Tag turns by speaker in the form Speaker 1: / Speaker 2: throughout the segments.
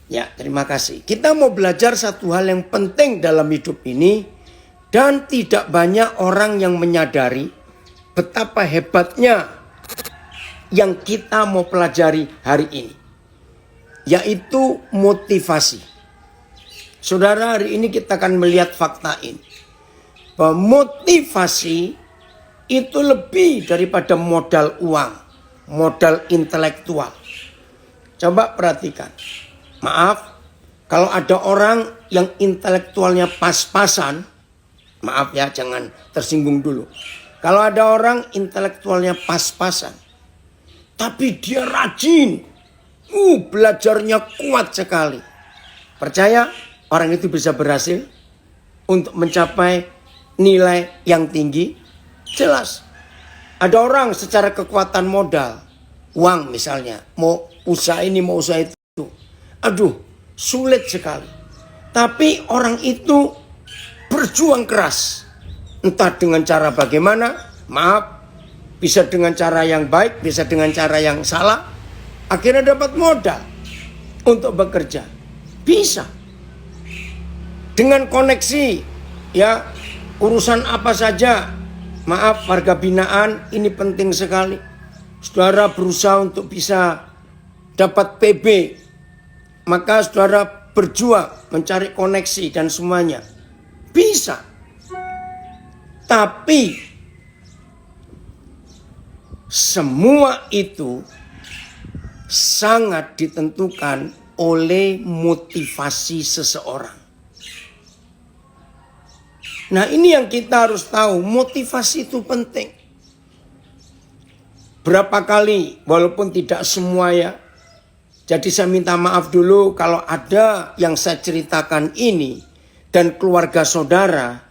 Speaker 1: Ya, terima kasih. Kita mau belajar satu hal yang penting dalam hidup ini. Dan tidak banyak orang yang menyadari betapa hebatnya yang kita mau pelajari hari ini. Yaitu motivasi. Saudara, hari ini kita akan melihat fakta ini. Bahwa motivasi itu lebih daripada modal uang. Modal intelektual. Coba perhatikan. Maaf, kalau ada orang yang intelektualnya pas-pasan, maaf ya, jangan tersinggung dulu. Kalau ada orang intelektualnya pas-pasan, tapi dia rajin, belajarnya kuat sekali. Percaya orang itu bisa berhasil untuk mencapai nilai yang tinggi? Jelas. Ada orang secara kekuatan modal, uang misalnya, mau usaha ini, mau usaha itu. Aduh, sulit sekali. Tapi orang itu berjuang keras. Entah dengan cara bagaimana, maaf, bisa dengan cara yang baik, bisa dengan cara yang salah. Akhirnya dapat modal untuk bekerja. Bisa. Dengan koneksi, ya, urusan apa saja. Maaf, warga binaan ini penting sekali. Saudara berusaha untuk bisa dapat PB. Maka saudara berjuang mencari koneksi dan semuanya. Bisa. Tapi semua itu sangat ditentukan oleh motivasi seseorang. Nah, ini yang kita harus tahu, motivasi itu penting. Berapa kali, walaupun tidak semua ya. Jadi saya minta maaf dulu kalau ada yang saya ceritakan ini dan keluarga saudara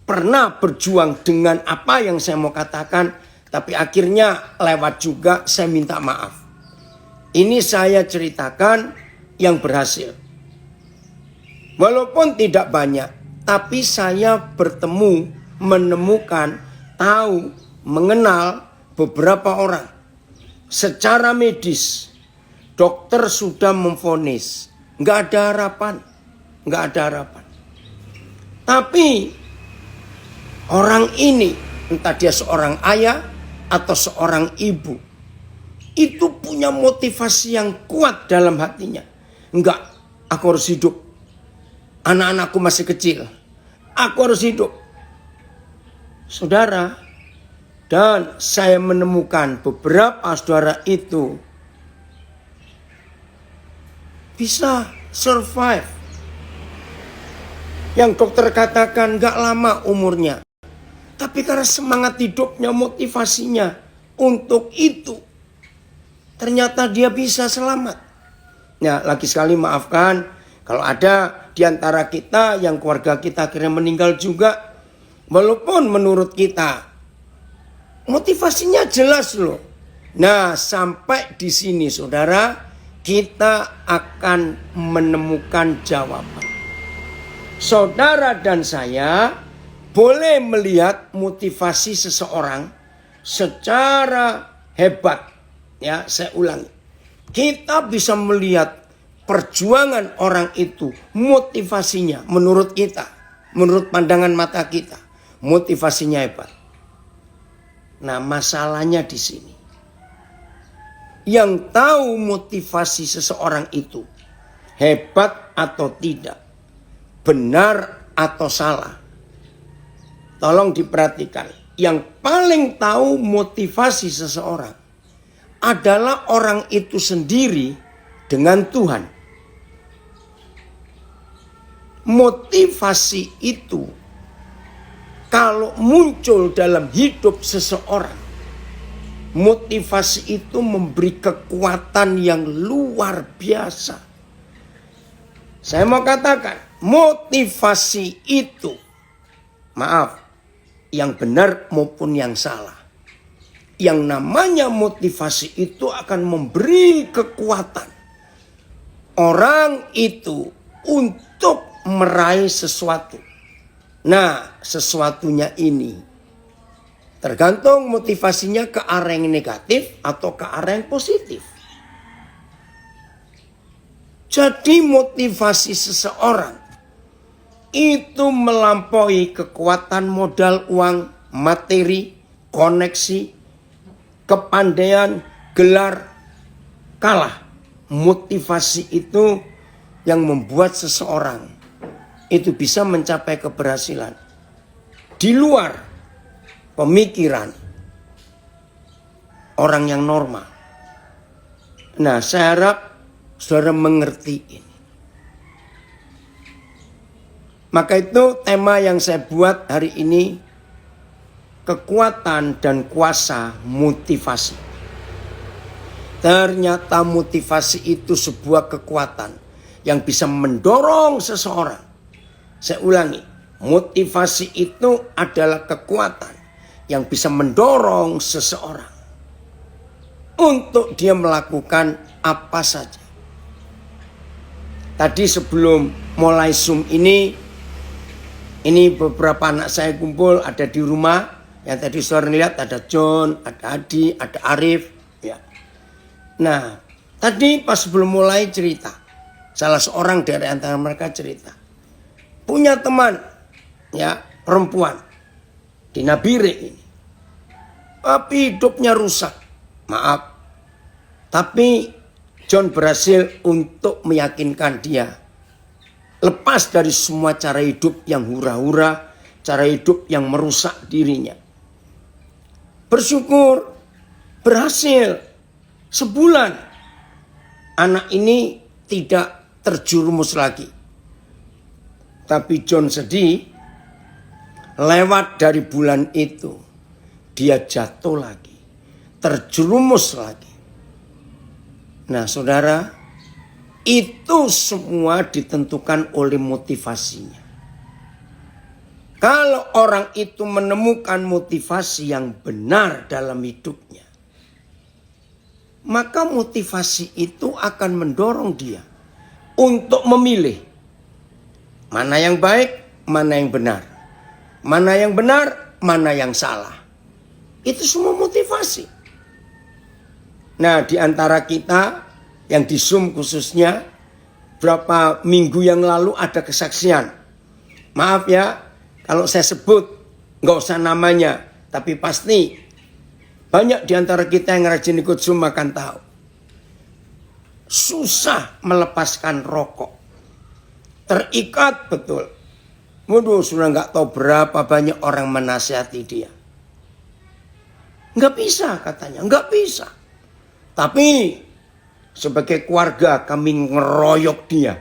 Speaker 1: pernah berjuang dengan apa yang saya mau katakan, tapi akhirnya lewat juga, saya minta maaf. Ini saya ceritakan yang berhasil. Walaupun tidak banyak, tapi saya bertemu, menemukan, tahu, mengenal beberapa orang. Secara medis, dokter sudah memvonis, nggak ada harapan, nggak ada harapan. Tapi orang ini, entah dia seorang ayah atau seorang ibu, itu punya motivasi yang kuat dalam hatinya. Enggak, aku harus hidup. Anak-anakku masih kecil, aku harus hidup. Saudara, dan saya menemukan beberapa saudara itu bisa survive. Yang dokter katakan gak lama umurnya. Tapi karena semangat hidupnya, motivasinya untuk itu, ternyata dia bisa selamat. Ya, lagi sekali maafkan kalau ada di antara kita yang keluarga kita akhirnya meninggal juga. Walaupun menurut kita motivasinya jelas loh. Nah, sampai di sini saudara, kita akan menemukan jawaban. Saudara dan saya boleh melihat motivasi seseorang secara hebat. Ya, saya ulangi. Kita bisa melihat perjuangan orang itu, motivasinya menurut kita, menurut pandangan mata kita, motivasinya hebat. Nah, masalahnya di sini. Yang tahu motivasi seseorang itu hebat atau tidak, benar atau salah, tolong diperhatikan. Yang paling tahu motivasi seseorang adalah orang itu sendiri dengan Tuhan. Motivasi itu kalau muncul dalam hidup seseorang, motivasi itu memberi kekuatan yang luar biasa. Saya mau katakan, motivasi itu, maaf, yang benar maupun yang salah. Yang namanya motivasi itu akan memberi kekuatan orang itu untuk meraih sesuatu. Nah, sesuatunya ini tergantung motivasinya ke arah yang negatif atau ke arah yang positif. Jadi motivasi seseorang itu melampaui kekuatan modal uang, materi, koneksi, kepandaian, gelar, kalah. Motivasi itu yang membuat seseorang itu bisa mencapai keberhasilan di luar pemikiran orang yang normal. Nah, saya harap saudara mengerti ini. Maka itu tema yang saya buat hari ini, kekuatan dan kuasa motivasi. Ternyata motivasi itu sebuah kekuatan yang bisa mendorong seseorang. Saya ulangi, motivasi itu adalah kekuatan yang bisa mendorong seseorang untuk dia melakukan apa saja. Tadi sebelum mulai Zoom ini beberapa anak saya kumpul ada di rumah. Yang tadi saudara lihat ada John, ada Adi, ada Arif. Ya. Nah, tadi pas sebelum mulai cerita, salah seorang dari antara mereka cerita, punya teman, ya perempuan di Nabire ini, tapi hidupnya rusak. Maaf, tapi John berhasil untuk meyakinkan dia lepas dari semua cara hidup yang hura-hura, cara hidup yang merusak dirinya. Bersyukur, berhasil. Sebulan anak ini tidak terjerumus lagi. Tapi John sedih, lewat dari bulan itu dia jatuh lagi, terjerumus lagi. Nah saudara, itu semua ditentukan oleh motivasinya. Kalau orang itu menemukan motivasi yang benar dalam hidupnya, maka motivasi itu akan mendorong dia untuk memilih mana yang baik, mana yang benar. Mana yang benar, mana yang salah. Itu semua motivasi. Nah, di antara kita yang di Zoom khususnya, berapa minggu yang lalu ada kesaksian. Maaf ya, kalau saya sebut, nggak usah namanya. Tapi pasti banyak di antara kita yang rajin ikut Zoom akan tahu. Susah melepaskan rokok. Terikat betul. Waduh, sudah nggak tahu berapa banyak orang menasihati dia. Nggak bisa katanya, nggak bisa. Tapi sebagai keluarga kami ngeroyok dia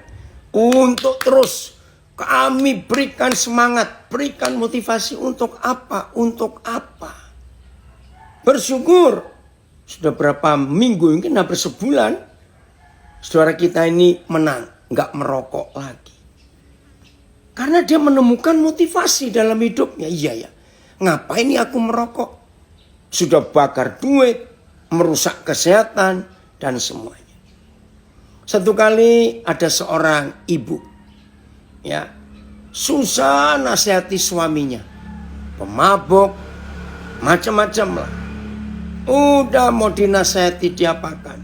Speaker 1: untuk terus kami berikan semangat, berikan motivasi untuk apa? Untuk apa? Bersyukur sudah berapa minggu, mungkin hampir sebulan, saudara kita ini menang, nggak merokok lagi. Karena dia menemukan motivasi dalam hidupnya. Iya ya, ngapain nih aku merokok? Sudah bakar duit, merusak kesehatan, dan semuanya. Satu kali ada seorang ibu, ya, susah nasihati suaminya, pemabuk, macam-macam lah. Udah mau dinasihati diapakan,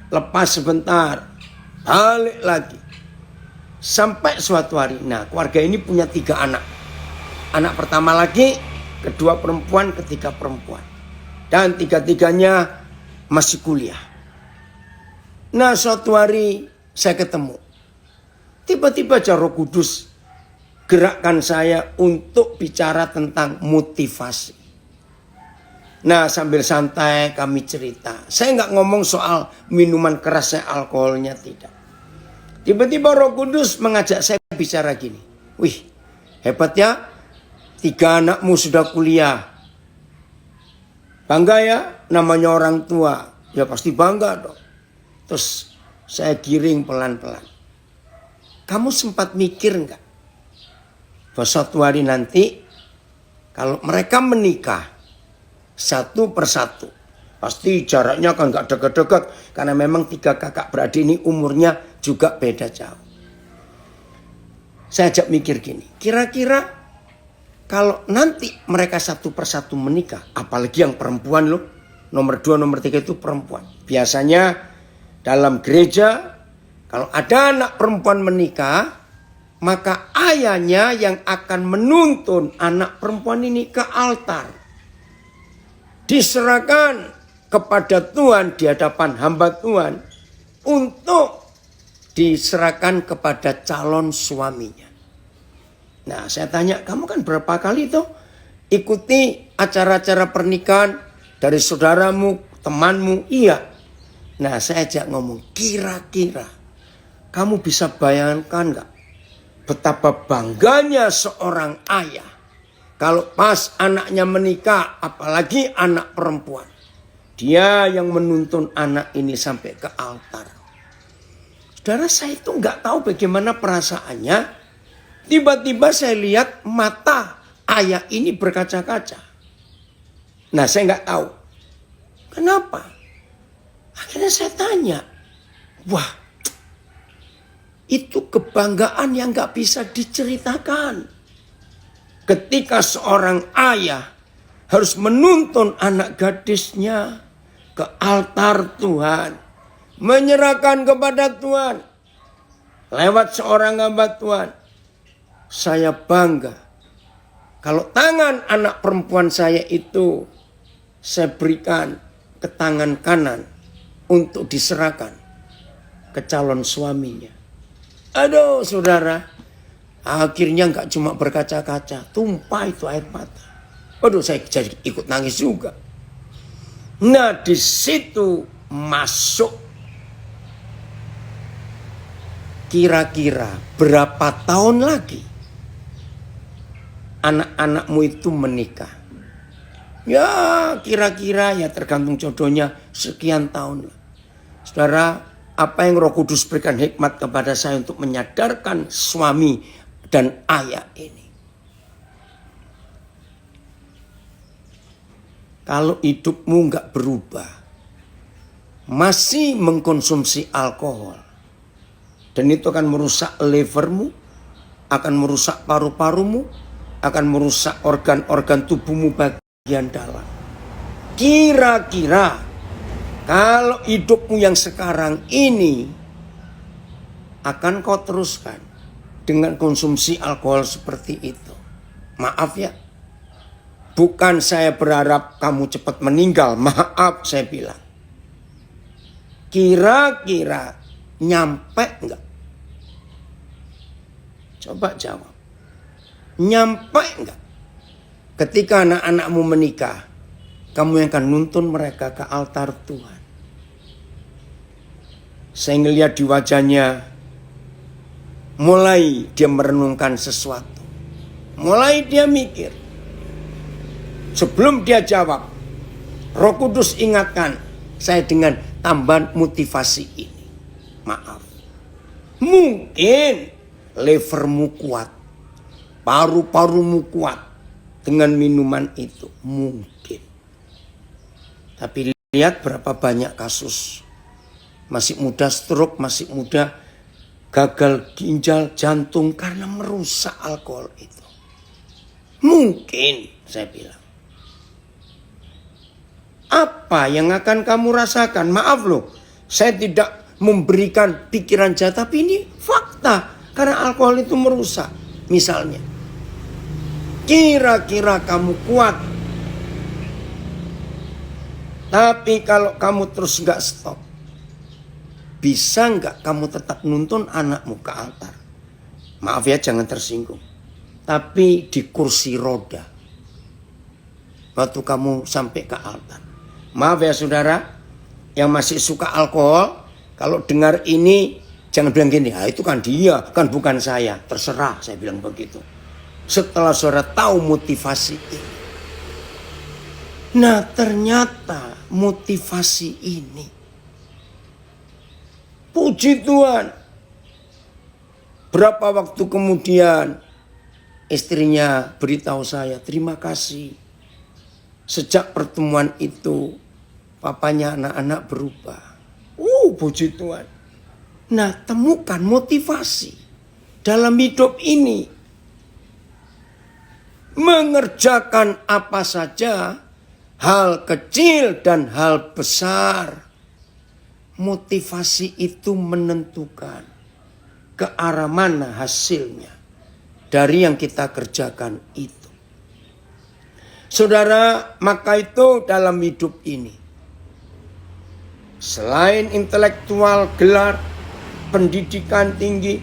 Speaker 1: lepas sebentar, balik lagi. Sampai suatu hari, nah keluarga ini punya 3 anak. Anak pertama lagi, kedua perempuan, ketiga perempuan. Dan 3-tiganya masih kuliah. Nah suatu hari saya ketemu. Tiba-tiba Roh Kudus gerakkan saya untuk bicara tentang motivasi. Nah sambil santai kami cerita. Saya nggak ngomong soal minuman kerasnya, alkoholnya, tidak. Tiba-tiba Roh Kudus mengajak saya bicara gini. Wih, hebat ya, 3 anakmu sudah kuliah. Bangga ya, namanya orang tua. Ya pasti bangga dong. Terus saya giring pelan-pelan. Kamu sempat mikir enggak? Bahwa suatu hari nanti, kalau mereka menikah, satu persatu. Pasti jaraknya kan gak dekat-dekat. Karena memang 3 kakak beradik ini umurnya juga beda jauh. Saya ajak mikir gini. Kira-kira kalau nanti mereka satu persatu menikah. Apalagi yang perempuan loh. Nomor 2, nomor 3 itu perempuan. Biasanya dalam gereja Kalau ada anak perempuan menikah, maka ayahnya yang akan menuntun anak perempuan ini ke altar. Diserahkan kepada Tuhan di hadapan hamba Tuhan untuk diserahkan kepada calon suaminya. Nah, saya tanya, kamu kan berapa kali tuh ikuti acara-acara pernikahan dari saudaramu, temanmu? Iya. Nah, saya ajak ngomong, kira-kira kamu bisa bayangkan nggak betapa bangganya seorang ayah kalau pas anaknya menikah, apalagi anak perempuan, dia yang menuntun anak ini sampai ke altar. Saudara, saya itu nggak tahu bagaimana perasaannya. Tiba-tiba saya lihat mata ayah ini berkaca-kaca. Nah, saya nggak tahu kenapa. Akhirnya saya tanya, wah, itu kebanggaan yang nggak bisa diceritakan. Ketika seorang ayah harus menuntun anak gadisnya ke altar Tuhan, menyerahkan kepada Tuhan lewat seorang hamba Tuhan. Saya bangga kalau tangan anak perempuan saya itu saya berikan ke tangan kanan untuk diserahkan ke calon suaminya. Aduh saudara, akhirnya nggak cuma berkaca-kaca, tumpah itu air mata. Aduh, saya jadi ikut nangis juga. Nah, di situ masuk kira-kira berapa tahun lagi anak-anakmu itu menikah. Ya kira-kira ya tergantung jodohnya sekian tahun. Saudara, apa yang Roh Kudus berikan hikmat kepada saya untuk menyadarkan suami dan ayah ini. Kalau hidupmu nggak berubah, masih mengkonsumsi alkohol, dan itu akan merusak livermu, akan merusak paru-parumu, akan merusak organ-organ tubuhmu bagian dalam. Kira-kira kalau hidupmu yang sekarang ini akan kau teruskan dengan konsumsi alkohol seperti itu. Maaf ya, bukan saya berharap kamu cepat meninggal. Maaf saya bilang. Kira-kira nyampe enggak? Coba jawab. Nyampe enggak? Ketika anak-anakmu menikah, kamu yang akan nuntun mereka ke altar Tuhan. Saya ngelihat di wajahnya, mulai dia merenungkan sesuatu. Mulai dia mikir. Sebelum dia jawab, Roh Kudus ingatkan saya dengan tambahan motivasi ini. Maaf. Mungkin livermu kuat, paru-parumu kuat dengan minuman itu. Mungkin. Tapi lihat berapa banyak kasus. Masih muda stroke, masih muda gagal ginjal, jantung karena merusak alkohol itu. Mungkin, saya bilang. Apa yang akan kamu rasakan? Maaf loh, saya tidak memberikan pikiran jahat, tapi ini fakta. Karena alkohol itu merusak. Misalnya, kira-kira kamu kuat. Tapi kalau kamu terus gak stop, bisa gak kamu tetap nuntun anakmu ke altar? Maaf ya, jangan tersinggung. Tapi di kursi roda. Waktu kamu sampai ke altar. Maaf ya saudara, yang masih suka alkohol, kalau dengar ini jangan bilang gini, itu kan dia, kan bukan saya. Terserah, saya bilang begitu. Setelah saudara tahu motivasi ini. Nah ternyata motivasi ini, puji Tuhan, berapa waktu kemudian istrinya beritahu saya, terima kasih. Sejak pertemuan itu, papanya anak-anak berubah. Puji Tuhan. Nah, temukan motivasi dalam hidup ini. Mengerjakan apa saja, hal kecil dan hal besar. motivasi itu menentukan ke arah mana hasilnya dari yang kita kerjakan itu. Saudara, maka itu dalam hidup ini, selain intelektual, gelar, pendidikan tinggi,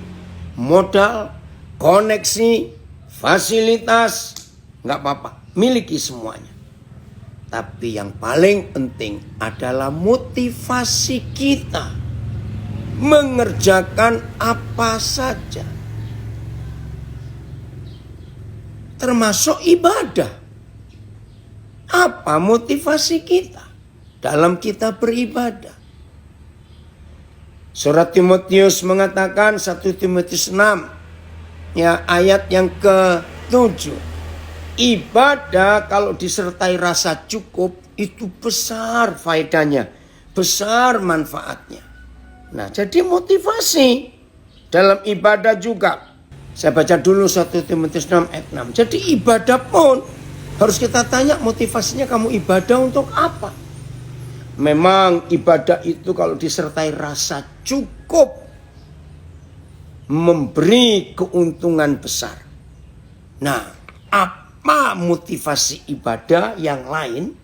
Speaker 1: modal, koneksi, fasilitas, nggak apa-apa, miliki semuanya. Tapi yang paling penting adalah motivasi kita mengerjakan apa saja, termasuk ibadah. Apa motivasi kita dalam kita beribadah? Surat Timotius mengatakan 1 Timotius 6 ya, ayat yang ke-7. Ibadah kalau disertai rasa cukup itu besar faedahnya, besar manfaatnya. Nah, jadi motivasi dalam ibadah juga. Saya baca dulu 1 Timotius 6 ayat 6. Jadi ibadah pun harus kita tanya, motivasinya kamu ibadah untuk apa? Memang ibadah itu kalau disertai rasa cukup memberi keuntungan besar. Nah, apa motivasi ibadah yang lain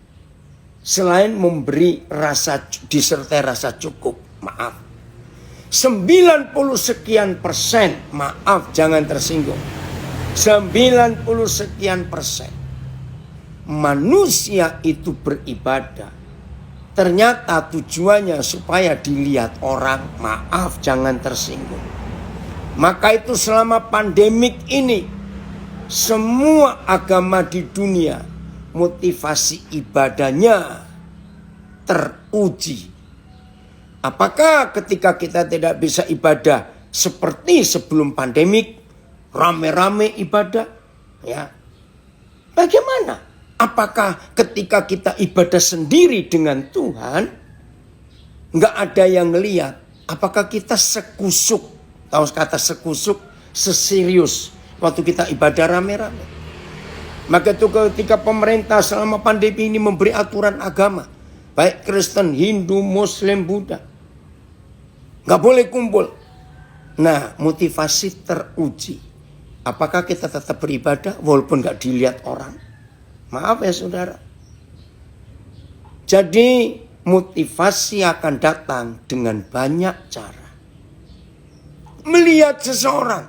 Speaker 1: selain memberi disertai rasa cukup? Maaf, 90 sekian persen, maaf jangan tersinggung, 90 sekian persen manusia itu beribadah ternyata tujuannya supaya dilihat orang, maaf jangan tersinggung. Maka itu selama pandemik ini, semua agama di dunia motivasi ibadahnya teruji. Apakah ketika kita tidak bisa ibadah seperti sebelum pandemik, rame-rame ibadah? Ya, bagaimana? Apakah ketika kita ibadah sendiri dengan Tuhan, nggak ada yang ngelihat? Apakah kita sekusuk? Tahu kata sekusuk, seserius waktu kita ibadah rame-rame? Maka itu ketika pemerintah selama pandemi ini memberi aturan agama, baik Kristen, Hindu, Muslim, Buddha, nggak boleh kumpul. Nah, motivasi teruji. Apakah kita tetap beribadah walaupun nggak dilihat orang? Maaf ya saudara. Jadi motivasi akan datang dengan banyak cara. Melihat seseorang.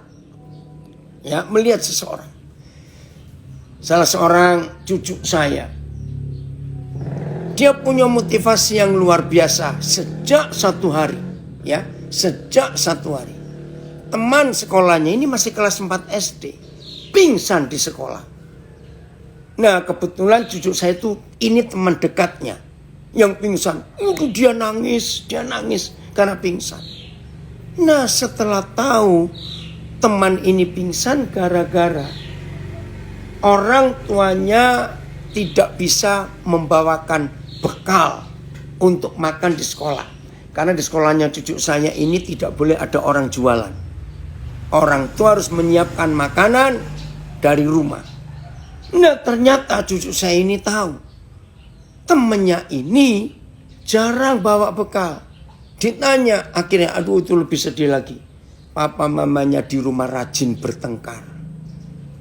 Speaker 1: Ya, melihat seseorang. Salah seorang cucu saya, dia punya motivasi yang luar biasa sejak 1 hari. Ya, sejak 1 hari. Teman sekolahnya ini masih kelas 4 SD. Pingsan di sekolah. Nah, kebetulan cucu saya itu ini teman dekatnya yang pingsan. Dia nangis karena pingsan. Nah, setelah tahu teman ini pingsan gara-gara orang tuanya tidak bisa membawakan bekal untuk makan di sekolah. Karena di sekolahnya cucu saya ini tidak boleh ada orang jualan. Orang tua harus menyiapkan makanan dari rumah. Nah, ternyata cucu saya ini tahu temennya ini jarang bawa bekal. Ditanya, akhirnya aduh itu lebih sedih lagi. Papa mamanya di rumah rajin bertengkar.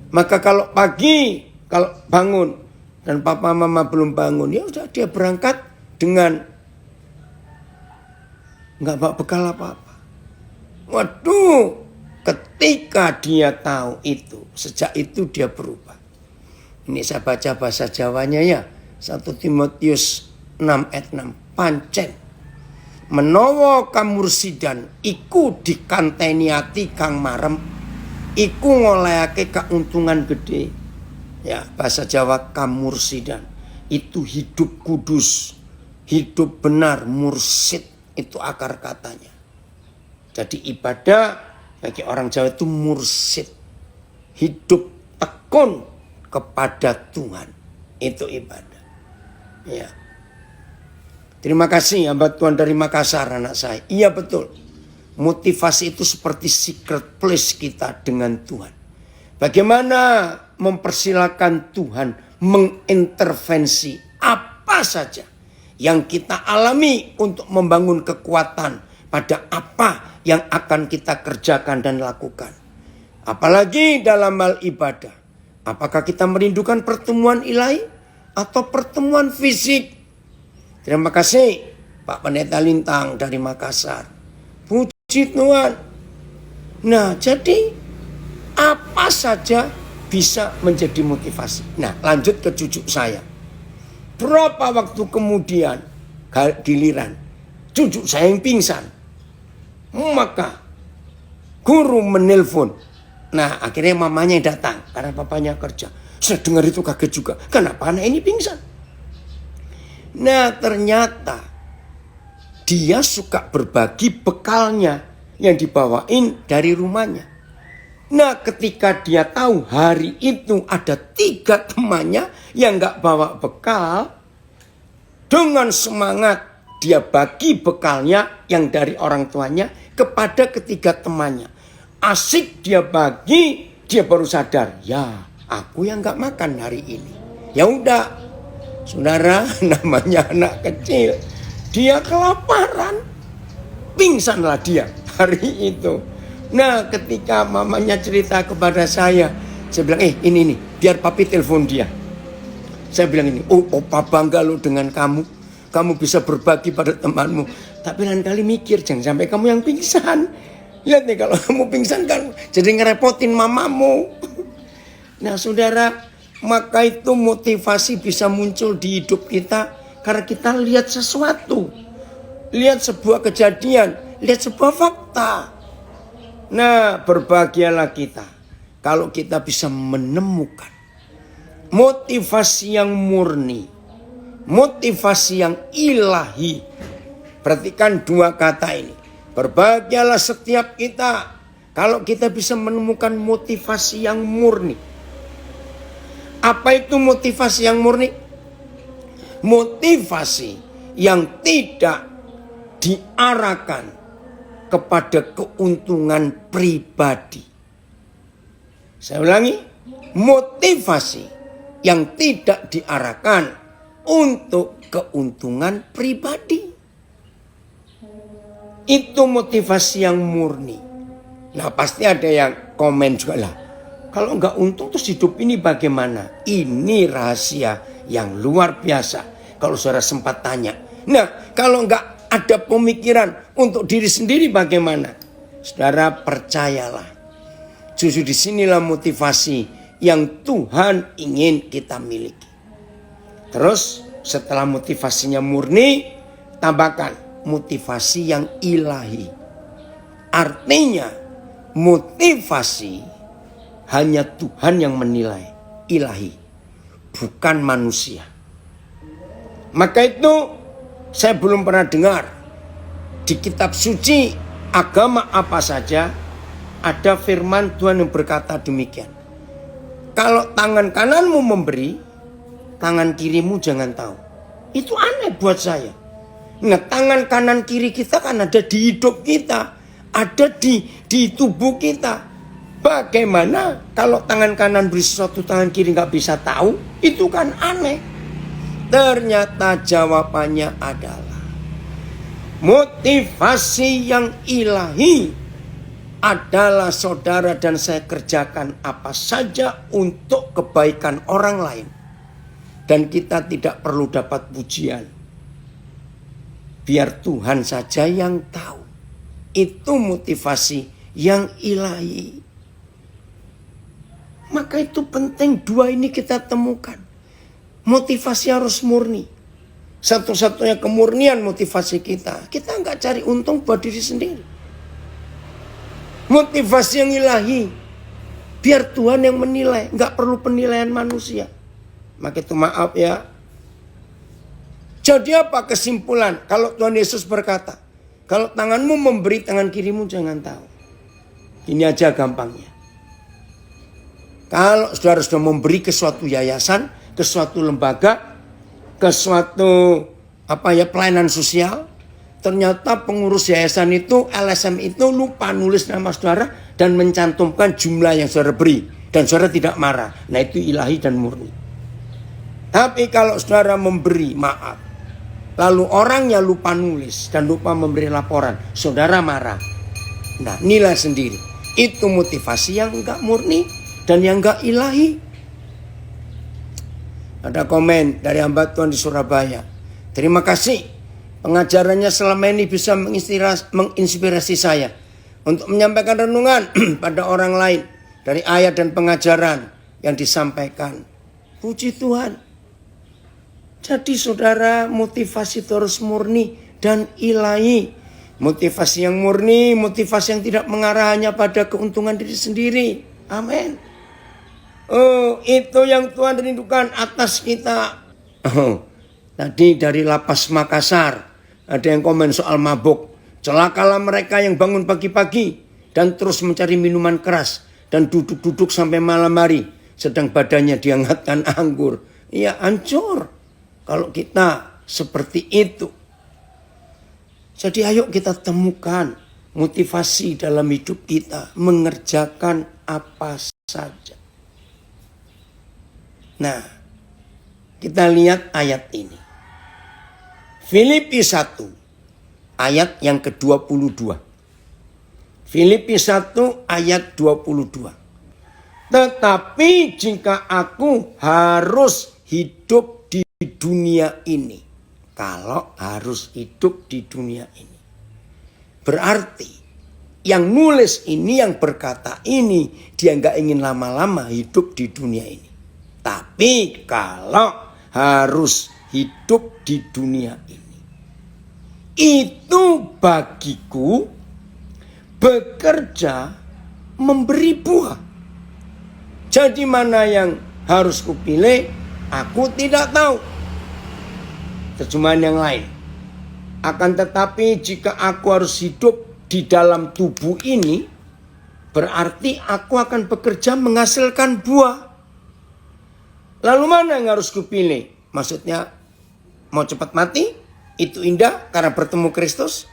Speaker 1: Maka kalau pagi, kalau bangun dan papa mama belum bangun, ya udah dia berangkat dengan nggak bawa bekal apa-apa. Waduh, ketika dia tahu itu, sejak itu dia berubah. Ini saya baca bahasa Jawanya ya. 1 Timotius 6 ayat 6. Pancen menawa kamursidan iku dikanteni ati kang marem, iku ngolehake keuntungan gede. Ya, bahasa Jawa kamursidan itu hidup kudus, hidup benar, mursid itu akar katanya. Jadi ibadah bagi orang Jawa itu mursid, hidup tekun kepada Tuhan, itu ibadah. Ya. Terima kasih hamba Tuhan dari Makassar anak saya. Iya betul. Motivasi itu seperti secret place kita dengan Tuhan. Bagaimana mempersilakan Tuhan mengintervensi apa saja yang kita alami untuk membangun kekuatan pada apa yang akan kita kerjakan dan lakukan. Apalagi dalam hal ibadah. Apakah kita merindukan pertemuan ilahi atau pertemuan fisik? Terima kasih Pak Pendeta Lintang dari Makassar. Puji Tuhan. Nah, jadi apa saja bisa menjadi motivasi. Nah, lanjut ke cucu saya. Berapa waktu kemudian giliran cucu saya yang pingsan. Maka guru menelpon. Nah, akhirnya mamanya yang datang karena papanya kerja. Saya dengar itu kaget juga. Kenapa anak ini pingsan? Nah, ternyata dia suka berbagi bekalnya yang dibawain dari rumahnya. Nah, ketika dia tahu hari itu ada 3 temannya yang gak bawa bekal, dengan semangat dia bagi bekalnya yang dari orang tuanya kepada ketiga temannya. Asik dia bagi, dia baru sadar, ya aku yang gak makan hari ini. Ya udah, saudara, namanya anak kecil, dia kelaparan, pingsanlah dia hari itu. Nah, ketika mamanya cerita kepada saya bilang, ini biar papi telepon dia. Saya bilang ini, opa bangga lo dengan kamu bisa berbagi pada temanmu. Tapi lain kali mikir, jangan sampai kamu yang pingsan. Lihat nih, kalau kamu pingsan kan jadi ngerepotin mamamu. Nah, saudara, maka itu motivasi bisa muncul di hidup kita karena kita lihat sesuatu, lihat sebuah kejadian, lihat sebuah fakta. Nah, berbahagialah kita kalau kita bisa menemukan motivasi yang murni, motivasi yang ilahi. Perhatikan 2 kata ini. Berbahagialah setiap kita kalau kita bisa menemukan motivasi yang murni. Apa itu motivasi yang murni? Motivasi yang tidak diarahkan kepada keuntungan pribadi. Saya ulangi, motivasi yang tidak diarahkan untuk keuntungan pribadi. Itu motivasi yang murni. Nah, pasti ada yang komen juga lah. Kalau nggak untung terus hidup ini bagaimana? Ini rahasia yang luar biasa. Kalau saudara sempat tanya. Nah, kalau nggak ada pemikiran untuk diri sendiri bagaimana? Saudara percayalah. Justru disinilah motivasi yang Tuhan ingin kita miliki. Terus setelah motivasinya murni, tambahkan motivasi yang ilahi. Artinya motivasi hanya Tuhan yang menilai, ilahi, bukan manusia. Maka itu saya belum pernah dengar di kitab suci agama apa saja ada firman Tuhan yang berkata demikian. Kalau tangan kananmu memberi, tangan kirimu jangan tahu. Itu aneh buat saya. Nah, tangan kanan kiri kita kan ada di hidup kita, ada di tubuh kita. Bagaimana kalau tangan kanan beri sesuatu, tangan kiri nggak bisa tahu? Itu kan aneh. Ternyata jawabannya adalah motivasi yang ilahi adalah saudara dan saya kerjakan apa saja untuk kebaikan orang lain. Dan kita tidak perlu dapat pujian. Biar Tuhan saja yang tahu. Itu motivasi yang ilahi. Maka itu penting 2 ini kita temukan. Motivasi harus murni. Satu-satunya kemurnian motivasi kita. Kita nggak cari untung buat diri sendiri. Motivasi yang ilahi. Biar Tuhan yang menilai. Nggak perlu penilaian manusia. Maka itu maaf ya. Jadi apa kesimpulan? Kalau Tuhan Yesus berkata, kalau tanganmu memberi, tangan kirimu jangan tahu. Ini aja gampangnya. Kalau saudara sudah memberi ke suatu yayasan, ke suatu lembaga, ke suatu pelayanan sosial, ternyata pengurus yayasan itu, LSM itu lupa nulis nama saudara dan mencantumkan jumlah yang saudara beri. Dan saudara tidak marah. Nah, itu ilahi dan murni. Tapi kalau saudara memberi, maaf, Lalu orangnya lupa nulis dan lupa memberi laporan. Saudara marah. Nah, nilai sendiri. Itu motivasi yang enggak murni dan yang enggak ilahi. Ada komen dari hamba Tuhan di Surabaya. Terima kasih. Pengajarannya selama ini bisa menginspirasi saya untuk menyampaikan renungan pada orang lain dari ayat dan pengajaran yang disampaikan. Puji Tuhan. Jadi saudara, motivasi terus murni dan ilahi. Motivasi yang murni, motivasi yang tidak mengarah hanya pada keuntungan diri sendiri. Amin. Oh, itu yang Tuhan rindukan atas kita. Oh, tadi dari Lapas Makassar ada yang komen soal mabuk. Celakalah mereka yang bangun pagi-pagi dan terus mencari minuman keras dan duduk-duduk sampai malam hari, sedang badannya dihangatkan anggur. Ya, hancur kalau kita seperti itu. Jadi ayo kita temukan motivasi dalam hidup kita, mengerjakan apa saja. Nah, kita lihat ayat ini. Filipi 1 ayat yang ke-22. Filipi 1 ayat 22. Tetapi jika aku harus hidup di dunia ini. Kalau harus hidup di dunia ini. Berarti yang nulis ini, yang berkata ini, dia nggak ingin lama-lama hidup di dunia ini. Tapi kalau harus hidup di dunia ini, itu bagiku bekerja memberi buah. Jadi mana yang harus kupilih, aku tidak tahu. Terjemahan yang lain. Akan tetapi jika aku harus hidup di dalam tubuh ini, berarti aku akan bekerja menghasilkan buah. Lalu mana yang harus kupilih? Maksudnya mau cepat mati? Itu indah karena bertemu Kristus?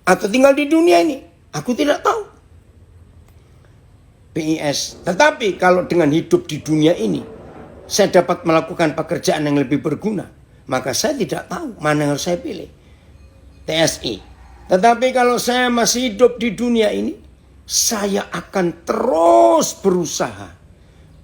Speaker 1: Atau tinggal di dunia ini? Aku tidak tahu. PIS. Tetapi kalau dengan hidup di dunia ini, saya dapat melakukan pekerjaan yang lebih berguna, maka saya tidak tahu mana yang harus saya pilih. TSI. Tetapi kalau saya masih hidup di dunia ini, saya akan terus berusaha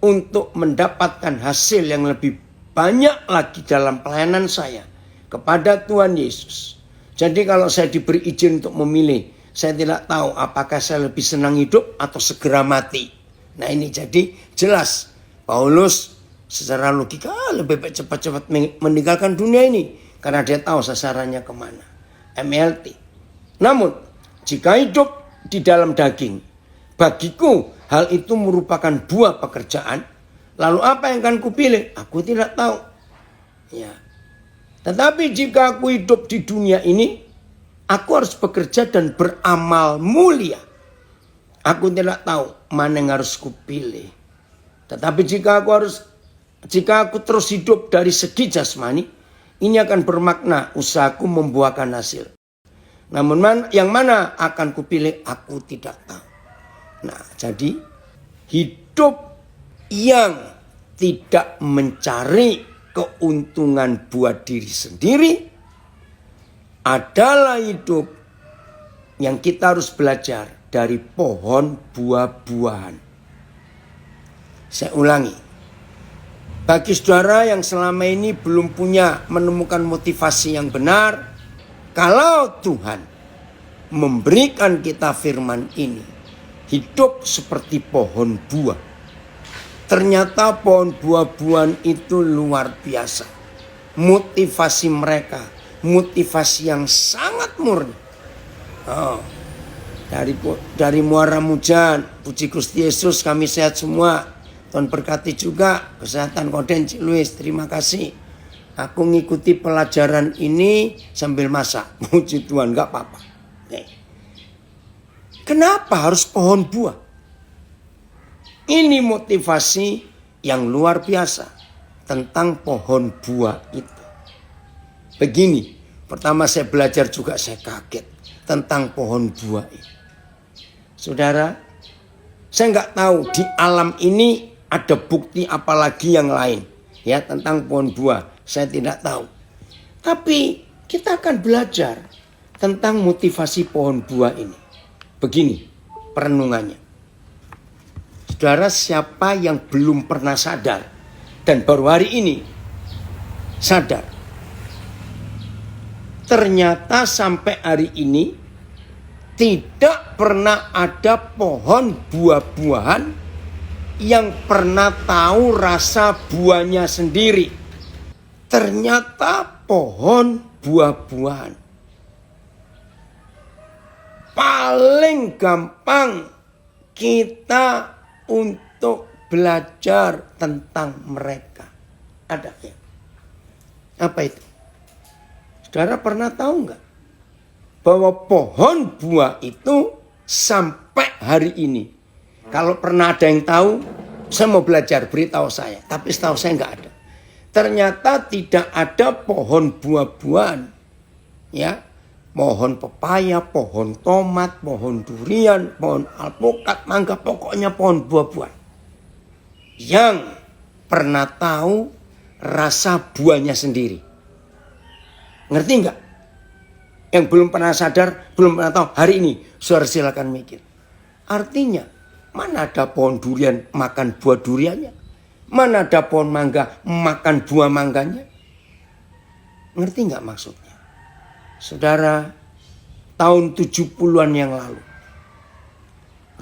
Speaker 1: untuk mendapatkan hasil yang lebih banyak lagi dalam pelayanan saya kepada Tuhan Yesus. Jadi kalau saya diberi izin untuk memilih, saya tidak tahu apakah saya lebih senang hidup atau segera mati. Nah ini jadi jelas Paulus secara logika lebih baik cepat-cepat meninggalkan dunia ini. Karena dia tahu sasarannya kemana. MLT. Namun jika hidup di dalam daging, bagiku hal itu merupakan buah pekerjaan. Lalu apa yang akan kupilih? Aku tidak tahu. Ya. Tetapi jika aku hidup di dunia ini, aku harus bekerja dan beramal mulia. Aku tidak tahu mana yang harus kupilih. Tetapi jika aku terus hidup dari segi jasmani, ini akan bermakna usahaku membuahkan hasil. Namun yang mana akan kupilih, aku tidak tahu. Nah, jadi hidup yang tidak mencari keuntungan buat diri sendiri adalah hidup yang kita harus belajar dari pohon buah-buahan. Saya ulangi. Bagi saudara yang selama ini belum menemukan motivasi yang benar, kalau Tuhan memberikan kita firman ini, hidup seperti pohon buah. Ternyata pohon buah-buahan itu luar biasa. Motivasi mereka, motivasi yang sangat murni. Oh, dari Muara Mujan, puji Gusti Yesus kami sehat semua. Tuhan berkati juga kesehatan Koden Cik Luis, terima kasih. Aku ngikuti pelajaran ini sambil masak. Puji Tuhan, gak apa-apa. Kenapa harus pohon buah? Ini motivasi yang luar biasa tentang pohon buah itu. Begini, pertama saya belajar juga saya kaget tentang pohon buah ini. Saudara, saya nggak tahu di alam ini ada bukti apalagi yang lain ya tentang pohon buah. Saya tidak tahu. Tapi kita akan belajar tentang motivasi pohon buah ini. Begini perenungannya. Saudara, siapa yang belum pernah sadar dan baru hari ini sadar, ternyata sampai hari ini tidak pernah ada pohon buah-buahan yang pernah tahu rasa buahnya sendiri. Ternyata pohon buah-buahan paling gampang kita untuk belajar tentang mereka. Ada ya? Apa itu? Saudara pernah tahu nggak bahwa pohon buah itu sampai hari ini, kalau pernah ada yang tahu, saya mau belajar, beritahu saya. Tapi setahu saya nggak ada. Ternyata tidak ada pohon buah-buahan, ya, pohon pepaya, pohon tomat, pohon durian, pohon alpukat, mangga, pokoknya pohon buah-buahan yang pernah tahu rasa buahnya sendiri. Ngerti nggak? Yang belum pernah sadar, belum pernah tahu, hari ini saudara silakan mikir. Artinya, mana ada pohon durian makan buah duriannya? Mana ada pohon mangga makan buah mangganya? Ngerti nggak maksudnya? Saudara, tahun 70-an yang lalu,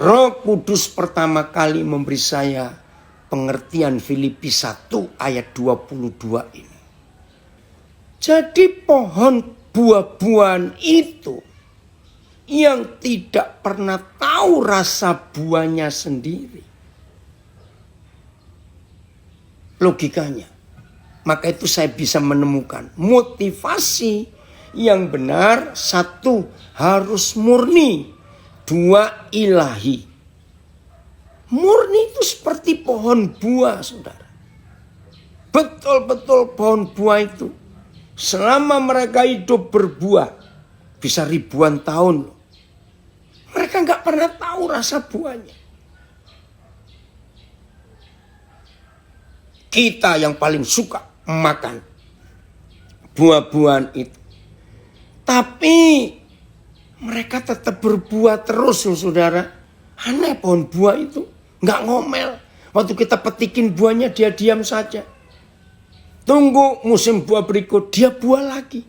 Speaker 1: Roh Kudus pertama kali memberi saya pengertian Filipi 1 ayat 22 ini. Jadi pohon buah-buahan itu yang tidak pernah tahu rasa buahnya sendiri. Logikanya, maka itu saya bisa menemukan motivasi yang benar. 1, harus murni. 2, ilahi. Murni itu seperti pohon buah, saudara. Betul-betul pohon buah itu selama mereka hidup berbuah, bisa ribuan tahun, mereka gak pernah tahu rasa buahnya. Kita yang paling suka makan buah-buahan itu. Tapi mereka tetap berbuah terus, saudara. Aneh pohon buah itu. Nggak ngomel. Waktu kita petikin buahnya, dia diam saja. Tunggu musim buah berikut, dia buah lagi.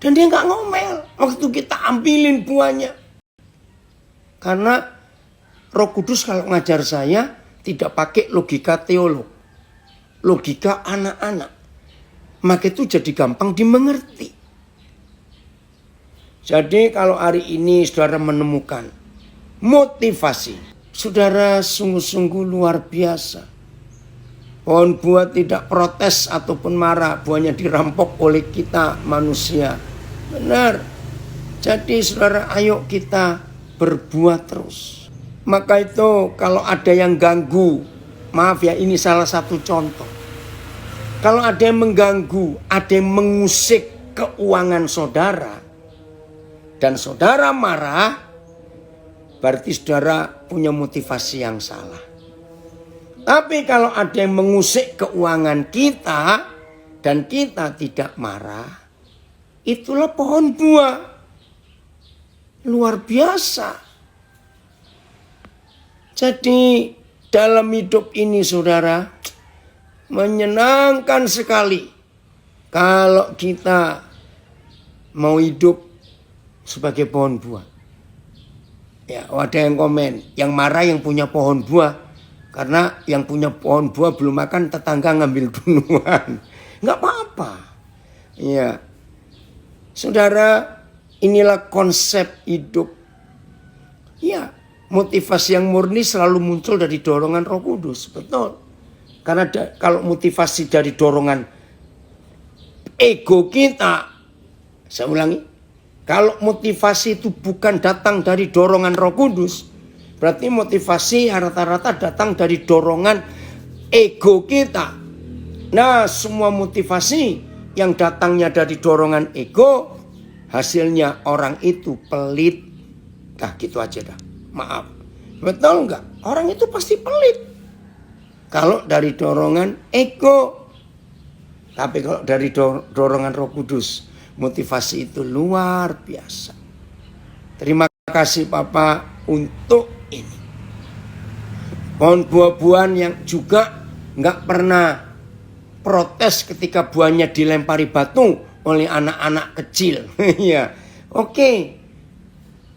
Speaker 1: Dan dia nggak ngomel waktu kita ambilin buahnya. Karena Roh Kudus kalau ngajar saya tidak pakai logika teolog, logika anak-anak. Maka itu jadi gampang dimengerti. Jadi kalau hari ini saudara menemukan motivasi, saudara sungguh-sungguh luar biasa. Pohon buah tidak protes ataupun marah, buahnya dirampok oleh kita manusia. Benar. Jadi saudara, ayo kita berbuah terus. Maka itu kalau ada yang ganggu, maaf ya, ini salah satu contoh. Kalau ada yang mengganggu, ada yang mengusik keuangan saudara, dan saudara marah, berarti saudara punya motivasi yang salah. Tapi kalau ada yang mengusik keuangan kita, dan kita tidak marah, itulah pohon buah. Luar biasa. Jadi dalam hidup ini saudara, menyenangkan sekali kalau kita mau hidup sebagai pohon buah. Ya, ada yang komen, yang marah yang punya pohon buah. Karena yang punya pohon buah belum makan, tetangga ngambil duluan. Nggak apa-apa. Ya, saudara, inilah konsep hidup. Ya, motivasi yang murni selalu muncul dari dorongan Roh Kudus, betul. Karena kalau motivasi dari dorongan ego kita, saya ulangi, kalau motivasi itu bukan datang dari dorongan Roh Kudus, berarti motivasi rata-rata datang dari dorongan ego kita. Nah, semua motivasi yang datangnya dari dorongan ego, hasilnya orang itu pelit. Nah, gitu aja dah. Maaf, betul enggak? Orang itu pasti pelit kalau dari dorongan ego. Tapi kalau dari dorongan Roh Kudus, motivasi itu luar biasa. Terima kasih Papa untuk ini. Pohon buah-buahan yang juga nggak pernah protes ketika buahnya dilempari batu oleh anak-anak kecil. Ya, oke.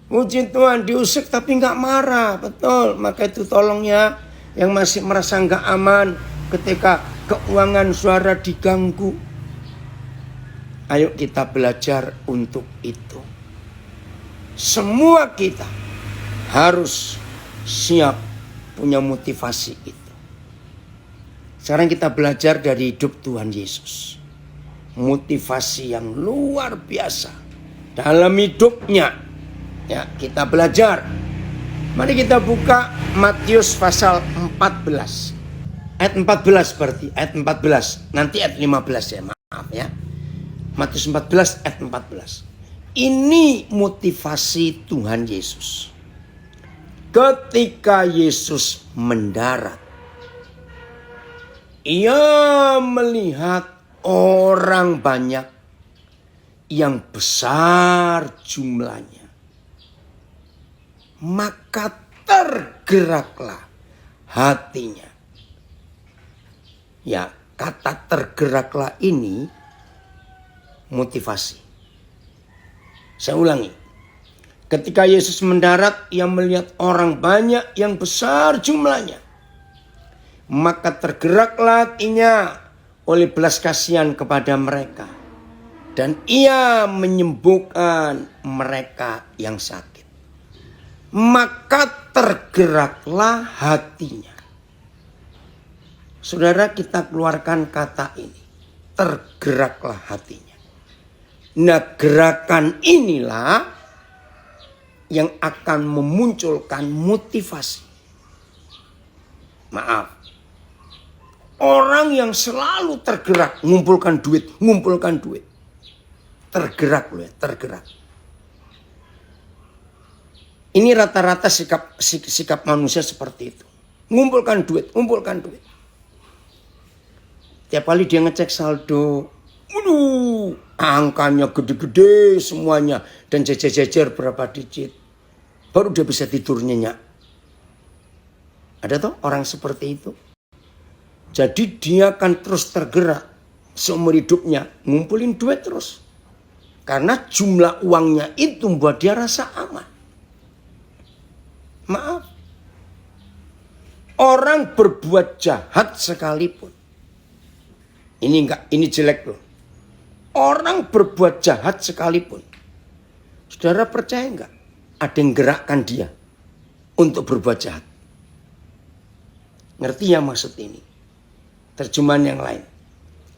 Speaker 1: Puji Tuhan, diusik tapi nggak marah, betul. Maka itu tolong ya, yang masih merasa nggak aman ketika keuangan saudara diganggu. Ayo kita belajar untuk itu. Semua kita harus siap punya motivasi itu. Sekarang kita belajar dari hidup Tuhan Yesus. Motivasi yang luar biasa dalam hidupnya. Ya, kita belajar. Mari kita buka Matius pasal 14. Ayat 14 berarti, ayat 14. Nanti ayat 15 ya, maaf ya. Matius 14 ayat 14. Ini motivasi Tuhan Yesus. Ketika Yesus mendarat, Ia melihat orang banyak yang besar jumlahnya. Maka tergeraklah hatinya. Ya, kata tergeraklah ini motivasi. Saya ulangi. Ketika Yesus mendarat, Ia melihat orang banyak yang besar jumlahnya. Maka tergeraklah hatinya oleh belas kasihan kepada mereka. Dan Ia menyembuhkan mereka yang sakit. Maka tergeraklah hatinya. Saudara, kita keluarkan kata ini. Tergeraklah hatinya. Nah, gerakan inilah yang akan memunculkan motivasi. Maaf. Orang yang selalu tergerak, ngumpulkan duit. Tergerak loh ya, tergerak. Ini rata-rata sikap manusia seperti itu. Ngumpulkan duit. Tiap kali dia ngecek saldo, angkanya gede-gede semuanya. Dan jejer-jejer berapa digit. Baru dia bisa tidur nyenyak. Ada toh orang seperti itu. Jadi dia akan terus tergerak seumur hidupnya. Ngumpulin duit terus. Karena jumlah uangnya itu membuat dia rasa aman. Maaf. Orang berbuat jahat sekalipun. Ini jelek loh. Orang berbuat jahat sekalipun. Saudara percaya enggak? Ada yang gerakkan dia untuk berbuat jahat. Ngerti ya maksud ini? Terjemahan yang lain.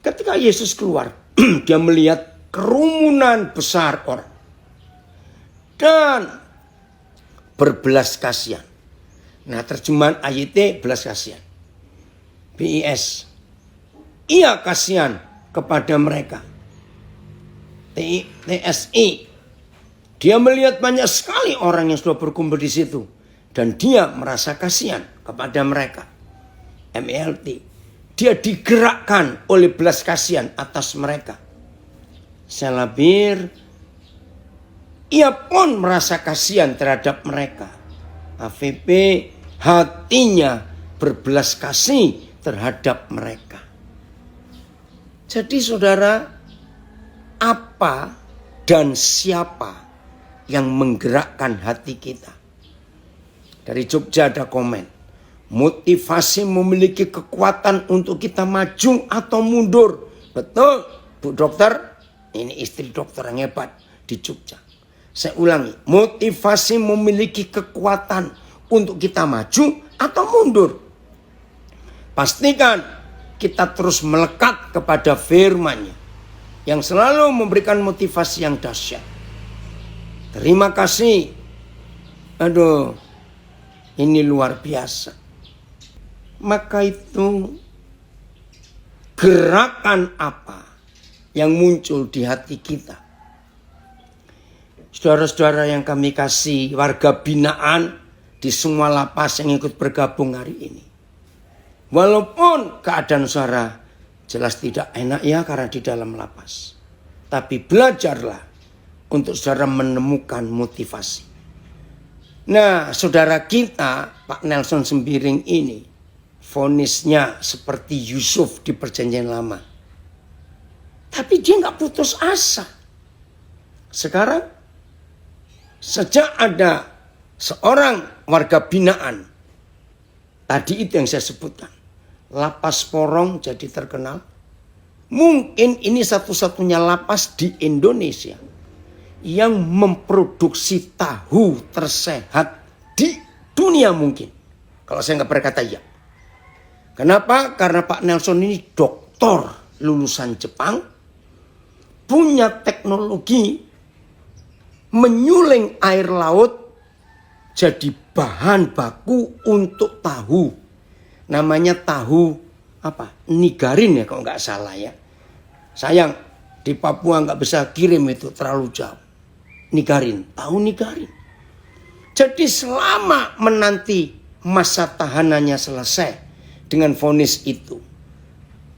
Speaker 1: Ketika Yesus keluar, dia melihat kerumunan besar orang. Dan berbelas kasihan. Nah, terjemahan ayatnya belas kasihan. BIS. Ia kasihan kepada mereka. TSI. Dia melihat banyak sekali orang yang sudah berkumpul di situ. Dan dia merasa kasihan kepada mereka. MELT. Dia digerakkan oleh belas kasihan atas mereka. Selabir. Ia pun merasa kasihan terhadap mereka. AVP hatinya berbelas kasih terhadap mereka. Jadi saudara, apa dan siapa yang menggerakkan hati kita? Dari Jogja ada komen. Motivasi memiliki kekuatan untuk kita maju atau mundur. Betul, Bu Dokter. Ini istri dokter yang hebat di Jogja. Saya ulangi. Motivasi memiliki kekuatan untuk kita maju atau mundur. Pastikan kita terus melekat kepada firman-Nya yang selalu memberikan motivasi yang dahsyat. Terima kasih. Aduh, ini luar biasa. Maka itu gerakan apa yang muncul di hati kita? Saudara-saudara yang kami kasih, warga binaan di semua lapas yang ikut bergabung hari ini. Walaupun keadaan saudara Jelas tidak enak ya karena di dalam lapas. Tapi belajarlah untuk saudara menemukan motivasi. Nah, saudara kita, Pak Nelson Sembiring ini, vonisnya seperti Yusuf di Perjanjian Lama. Tapi dia nggak putus asa. Sekarang, sejak ada seorang warga binaan, tadi itu yang saya sebutkan, lapas Porong jadi terkenal. Mungkin ini satu-satunya lapas di Indonesia yang memproduksi tahu tersehat di dunia mungkin. Kalau saya nggak berkata ya. Kenapa? Karena Pak Nelson ini doktor lulusan Jepang, punya teknologi menyuling air laut jadi bahan baku untuk tahu. Namanya tahu apa? Nigarin ya kalau nggak salah ya. Sayang di Papua nggak bisa kirim itu terlalu jauh. Nigarin, tahu nigarin. Jadi selama menanti masa tahanannya selesai dengan vonis itu,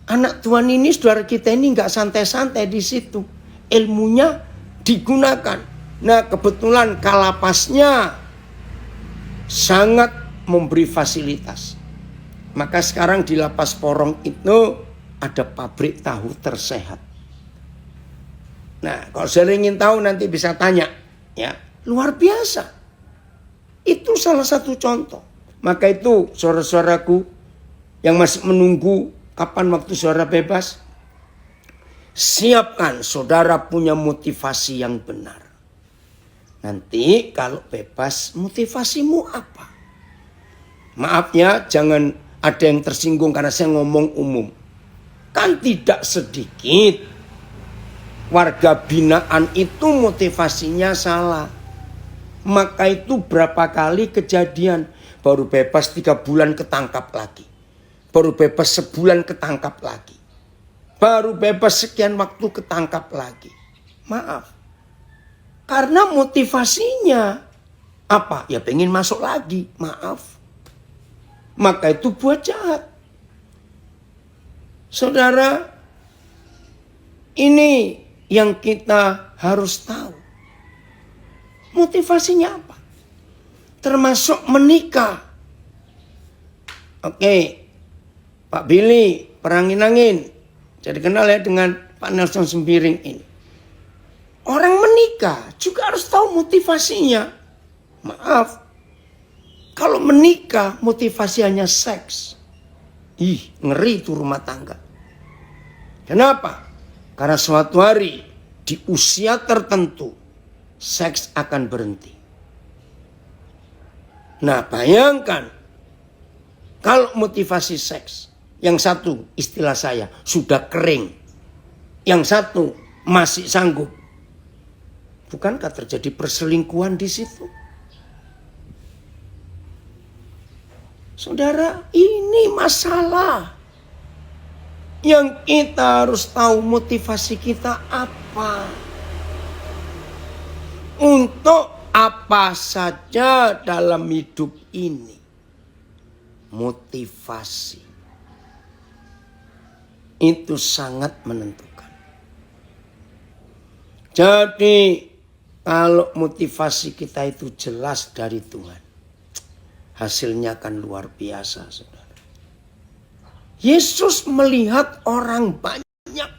Speaker 1: anak Tuhan ini, saudara kita ini nggak santai-santai di situ. Ilmunya digunakan. Nah, kebetulan kalapasnya sangat memberi fasilitas. Maka sekarang di lapas Porong itu ada pabrik tahu tersehat. Nah, kalau saya ingin tahu nanti bisa tanya, ya, luar biasa. Itu salah satu contoh. Maka itu saudara-saudaraku yang masih menunggu kapan waktu saudara bebas, siapkan saudara punya motivasi yang benar. Nanti kalau bebas, motivasimu apa? Maaf ya, jangan ada yang tersinggung karena saya ngomong umum. Kan tidak sedikit warga binaan itu motivasinya salah. Maka itu berapa kali kejadian, baru bebas 3 bulan ketangkap lagi. Baru bebas sebulan ketangkap lagi. Baru bebas sekian waktu ketangkap lagi. Maaf. Karena motivasinya apa? Ya pengen masuk lagi. Maaf. Maka itu buat jahat. Saudara, ini yang kita harus tahu. Motivasinya apa? Termasuk menikah. Oke, Pak Billy, perangin-angin. Jadi kenal ya dengan Pak Nelson Sembiring ini. Orang menikah juga harus tahu motivasinya. Maaf. Kalau menikah motivasi hanya seks. Ngeri itu rumah tangga. Kenapa? Karena suatu hari di usia tertentu seks akan berhenti. Nah, bayangkan kalau motivasi seks, yang satu istilah saya sudah kering, yang satu masih sanggup. Bukankah terjadi perselingkuhan di situ? Saudara, ini masalah yang kita harus tahu motivasi kita apa. Untuk apa saja dalam hidup ini. Motivasi itu sangat menentukan. Jadi kalau motivasi kita itu jelas dari Tuhan, hasilnya akan luar biasa, saudara. Yesus melihat orang banyak,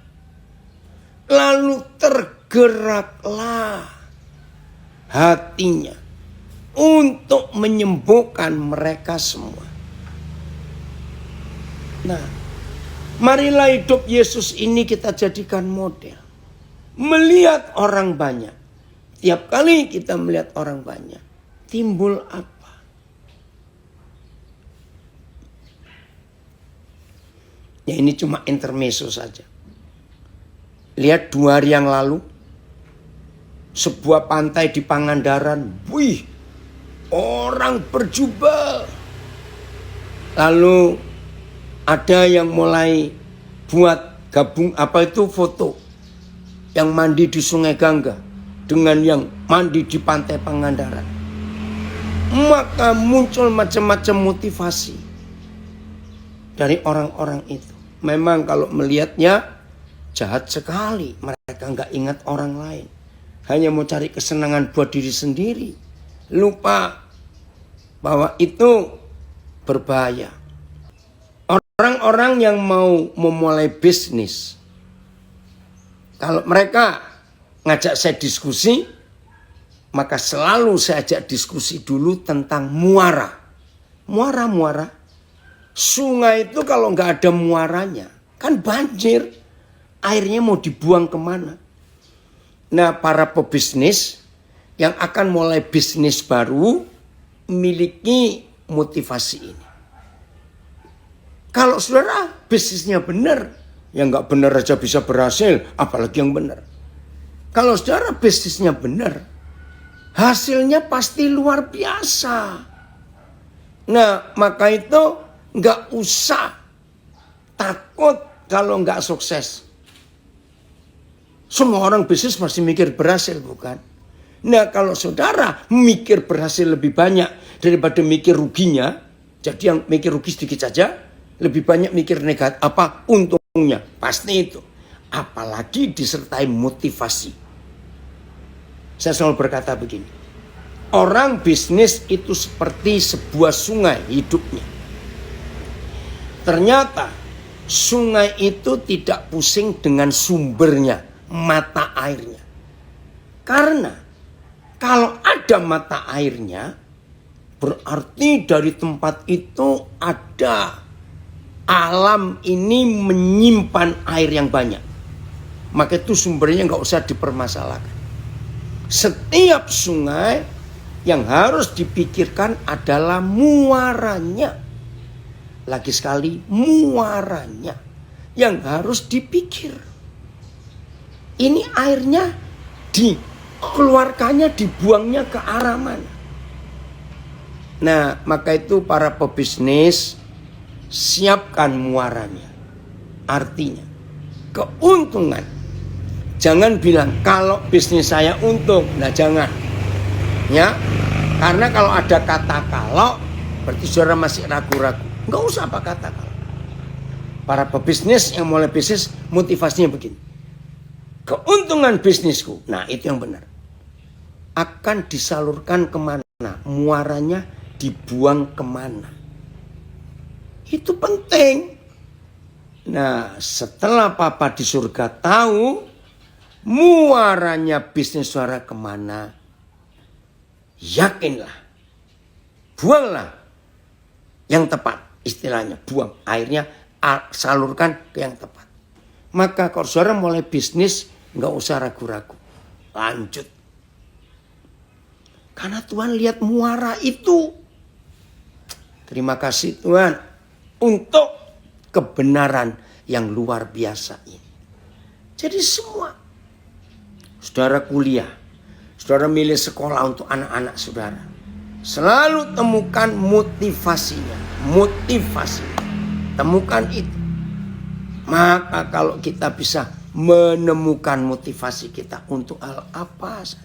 Speaker 1: lalu tergeraklah hatinya untuk menyembuhkan mereka semua. Nah, marilah hidup Yesus ini kita jadikan model. Melihat orang banyak. Tiap kali kita melihat orang banyak, timbul apa? Ya ini cuma intermezzo saja. Lihat 2 hari yang lalu, sebuah pantai di Pangandaran, wih, orang berjubah. Lalu ada yang mulai buat gabung foto yang mandi di Sungai Gangga dengan yang mandi di pantai Pangandaran. Maka muncul macam-macam motivasi dari orang-orang itu. memang kalau melihatnya jahat sekali. Mereka nggak ingat orang lain. Hanya mau cari kesenangan buat diri sendiri. Lupa bahwa itu berbahaya. Orang-orang yang mau memulai bisnis, kalau mereka ngajak saya diskusi, maka selalu saya ajak diskusi dulu tentang muara. Muara. Sungai itu kalau nggak ada muaranya, kan banjir. Airnya mau dibuang kemana? Nah, para pebisnis yang akan mulai bisnis baru memiliki motivasi ini. Kalau saudara bisnisnya benar, yang nggak benar aja bisa berhasil, apalagi yang benar. Kalau saudara bisnisnya benar, hasilnya pasti luar biasa. Nah, maka itu nggak usah takut kalau nggak sukses. Semua orang bisnis pasti mikir berhasil, bukan? Nah, kalau saudara mikir berhasil lebih banyak daripada mikir ruginya, jadi yang mikir rugi sedikit saja, lebih banyak mikir negatif, apa untungnya, pasti itu. Apalagi disertai motivasi. Saya selalu berkata begini, orang bisnis itu seperti sebuah sungai hidupnya. Ternyata sungai itu tidak pusing dengan sumbernya, mata airnya. Karena kalau ada mata airnya, berarti dari tempat itu ada alam ini menyimpan air yang banyak. Maka itu sumbernya nggak usah dipermasalahkan. Setiap sungai yang harus dipikirkan adalah muaranya. Lagi sekali, muaranya yang harus dipikir. Ini airnya dikeluarkannya, dibuangnya ke arah mana? Nah, maka itu para pebisnis siapkan muaranya. Artinya, keuntungan. Jangan bilang kalau bisnis saya untung. Nah, jangan. Ya, karena kalau ada kata kalau, berarti saudara masih ragu-ragu. Enggak usah apa kata kalau. Para pebisnis yang mulai bisnis motivasinya begini. Keuntungan bisnisku, nah itu yang benar. Akan disalurkan kemana? Muaranya dibuang kemana? Itu penting. Nah, setelah Papa di surga tahu muaranya bisnis saudara kemana, yakinlah, buanglah yang tepat. Istilahnya buang airnya, salurkan ke yang tepat. Maka kalau saudara mulai bisnis, nggak usah ragu-ragu, lanjut. Karena Tuhan lihat muara itu. Terima kasih Tuhan untuk kebenaran yang luar biasa ini. Jadi semua, saudara kuliah, saudara milih sekolah untuk anak-anak saudara, selalu temukan motivasinya. Temukan itu. Maka kalau kita bisa menemukan motivasi kita untuk hal apa saja,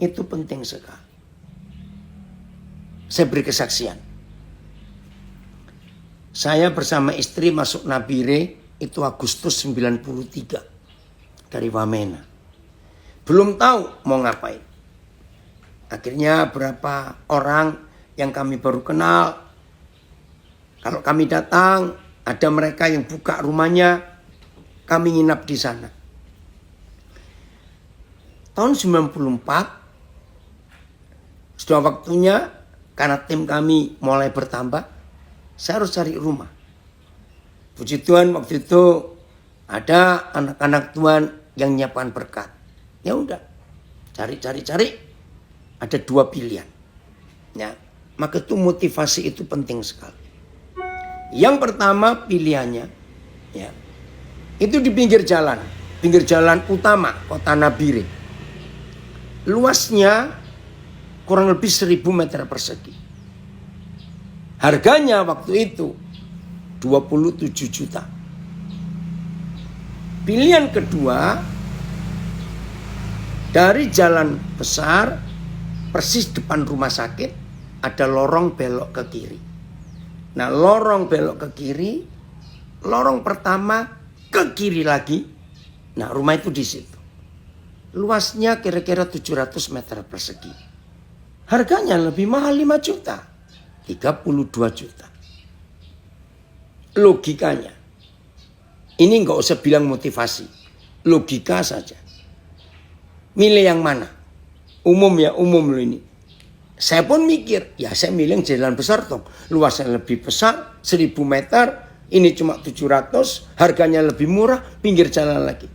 Speaker 1: itu penting sekali. Saya beri kesaksian. Saya bersama istri masuk Nabire itu Agustus 93 dari Wamena. Belum tahu mau ngapain. Akhirnya berapa orang yang kami baru kenal, kalau kami datang, ada mereka yang buka rumahnya, kami nginap di sana. Tahun 94, sudah waktunya, karena tim kami mulai bertambah, saya harus cari rumah. Puji Tuhan waktu itu ada anak-anak Tuhan yang nyiapkan berkat. Ya udah, cari. Ada 2 pilihan. Ya, maka itu motivasi itu penting sekali. Yang pertama pilihannya, ya, itu di pinggir jalan utama kota Nabire. Luasnya kurang lebih 1000 meter persegi. Harganya waktu itu 27 juta. Pilihan kedua, dari jalan besar, persis depan rumah sakit, ada lorong belok ke kiri. Nah, lorong belok ke kiri, lorong pertama ke kiri lagi. Nah, rumah itu di situ. Luasnya kira-kira 700 meter persegi. Harganya lebih mahal 5 juta. 32 juta. Logikanya. Ini nggak usah bilang motivasi. Logika saja. Milih yang mana? Umum ya, umum loh ini. Saya pun mikir, ya saya milih yang jalan besar dong. Luasnya lebih besar, 1000 meter. Ini cuma 700, harganya lebih murah, pinggir jalan lagi.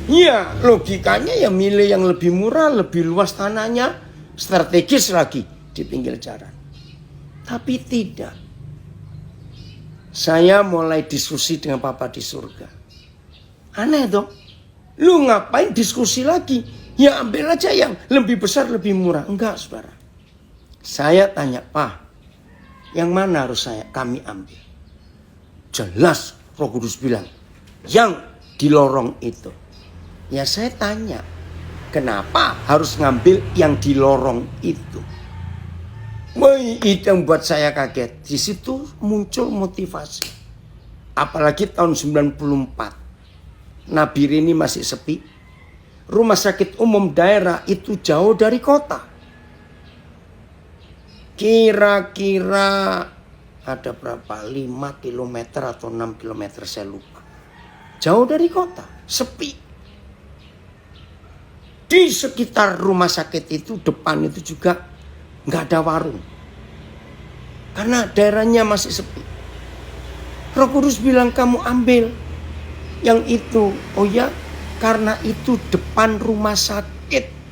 Speaker 1: Ya, logikanya ya milih yang lebih murah, lebih luas tanahnya, strategis lagi di pinggir jalan. Tapi tidak. Saya mulai diskusi dengan Papa di surga. Aneh dong. Lu ngapain diskusi lagi? Ya ambil aja yang lebih besar, lebih murah. Enggak, saudara. Saya tanya, Pak, yang mana harus kami ambil? Jelas Roh Kudus bilang, yang di lorong itu. Ya saya tanya, kenapa harus ngambil yang di lorong itu? Itu yang buat saya kaget. Di situ muncul motivasi. Apalagi tahun 94. Nabire ini masih sepi. Rumah sakit umum daerah itu jauh dari kota. Kira-kira ada berapa? 5 kilometer atau 6 kilometer saya lupa. Jauh dari kota, sepi. Di sekitar rumah sakit itu, depan itu juga nggak ada warung. Karena daerahnya masih sepi. Roh Kudus bilang kamu ambil yang itu. Oh ya, karena itu depan rumah sakit.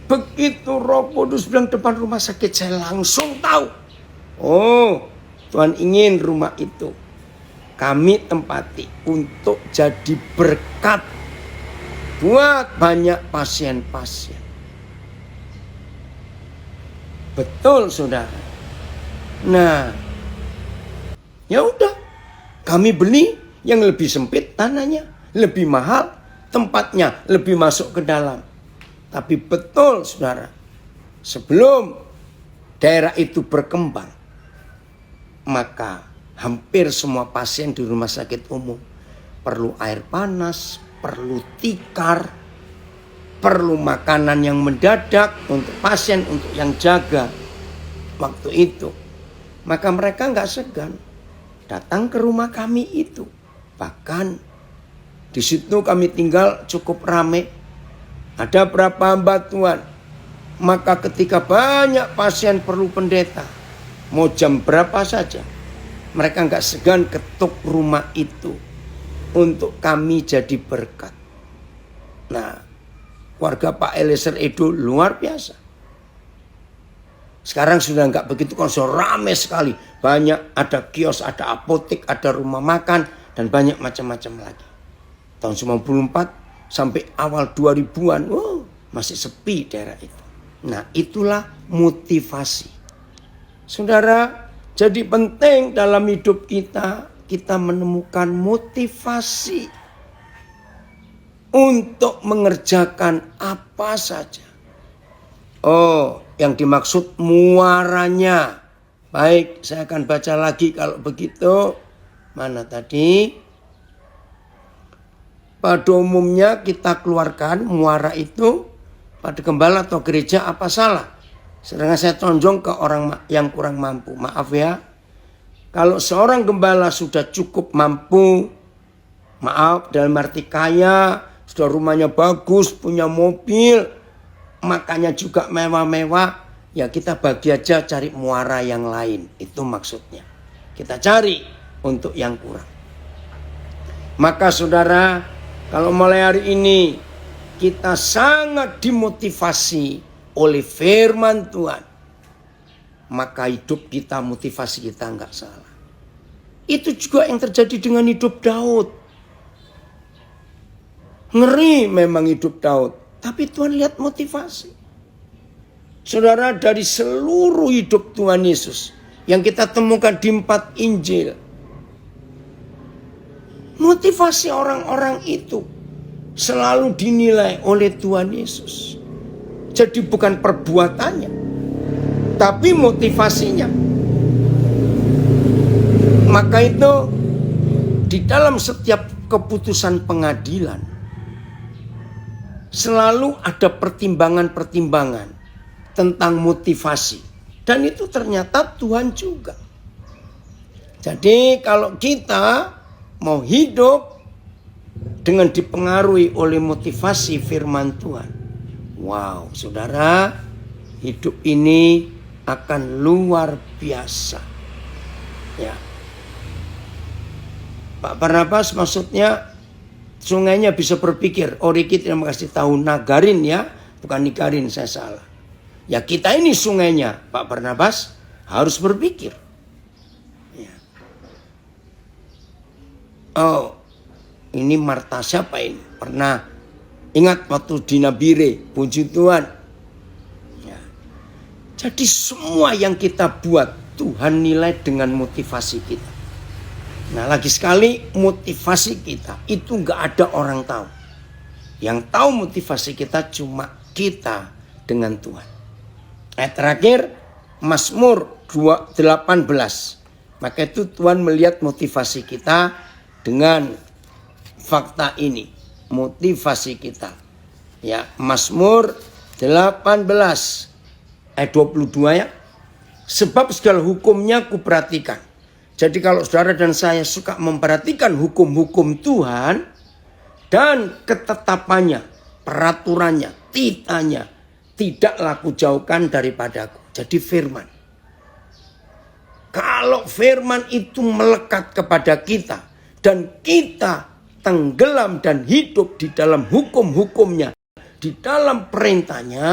Speaker 1: Begitu Roh Kudus bilang depan rumah sakit, saya langsung tahu. Oh, Tuhan ingin rumah itu kami tempati untuk jadi berkat buat banyak pasien-pasien. Betul, saudara. Nah, ya udah, kami beli yang lebih sempit tanahnya, lebih mahal tempatnya, lebih masuk ke dalam. Tapi betul, saudara, sebelum daerah itu berkembang, maka hampir semua pasien di rumah sakit umum perlu air panas, perlu tikar, perlu makanan yang mendadak untuk pasien, untuk yang jaga waktu itu. Maka mereka nggak segan datang ke rumah kami itu. Bahkan di situ kami tinggal cukup ramai. Ada berapa hamba Tuhan. Maka ketika banyak pasien perlu pendeta, mau jam berapa saja, mereka nggak segan ketuk rumah itu untuk kami jadi berkat. Nah, keluarga Pak Eliezer Edo luar biasa. Sekarang sudah nggak begitu, kan sudah ramai sekali. Banyak, ada kios, ada apotek, ada rumah makan, dan banyak macam-macam lagi. Tahun 94 sampai awal 2000-an, masih sepi daerah itu. Nah, itulah motivasi. Saudara, jadi penting dalam hidup kita menemukan motivasi untuk mengerjakan apa saja. Oh, yang dimaksud muaranya. Baik, saya akan baca lagi kalau begitu. Mana tadi? Pada umumnya kita keluarkan muara itu pada gembala atau gereja, apa salah? Sedangkan saya tonjong ke orang yang kurang mampu. Maaf ya. Kalau seorang gembala sudah cukup mampu, maaf dalam arti kaya, sudah rumahnya bagus, punya mobil, makanya juga mewah-mewah, ya kita bagi aja cari muara yang lain. Itu maksudnya. Kita cari untuk yang kurang. Maka saudara, kalau mulai hari ini kita sangat dimotivasi oleh firman Tuhan, maka hidup kita, motivasi kita nggak salah. Itu juga yang terjadi dengan hidup Daud. Ngeri memang hidup Daud, tapi Tuhan lihat motivasi. Saudara, dari seluruh hidup Tuhan Yesus yang kita temukan di 4 Injil, motivasi orang-orang itu selalu dinilai oleh Tuhan Yesus. Jadi bukan perbuatannya, tapi motivasinya. Maka itu di dalam setiap keputusan pengadilan selalu ada pertimbangan-pertimbangan tentang motivasi. Dan itu ternyata Tuhan juga. Jadi kalau kita mau hidup dengan dipengaruhi oleh motivasi firman Tuhan, wow, saudara, hidup ini akan luar biasa. Ya. Pak Barnabas maksudnya sungainya bisa berpikir. Oh, Riki tidak kasih tahu nagarin ya, bukan nikarin, saya salah. Ya kita ini sungainya, Pak Barnabas harus berpikir. Ya. Oh, ini Marta siapa ini? Pernah ingat waktu di Nabire, puji Tuhan. Ya. Jadi semua yang kita buat Tuhan nilai dengan motivasi kita. Nah lagi sekali motivasi kita itu gak ada orang tahu. Yang tahu motivasi kita cuma kita dengan Tuhan. Ayat terakhir Mazmur 18. Maka itu Tuhan melihat motivasi kita dengan fakta ini. Motivasi kita. Ya, Mazmur 18 ayat 22 ya. Sebab segala hukumnya kuperhatikan. Jadi kalau saudara dan saya suka memperhatikan hukum-hukum Tuhan dan ketetapannya, peraturannya, titanya, tidaklah kujauhkan daripadaku. Jadi firman. Kalau firman itu melekat kepada kita dan kita tenggelam dan hidup di dalam hukum-hukumnya, di dalam perintahnya,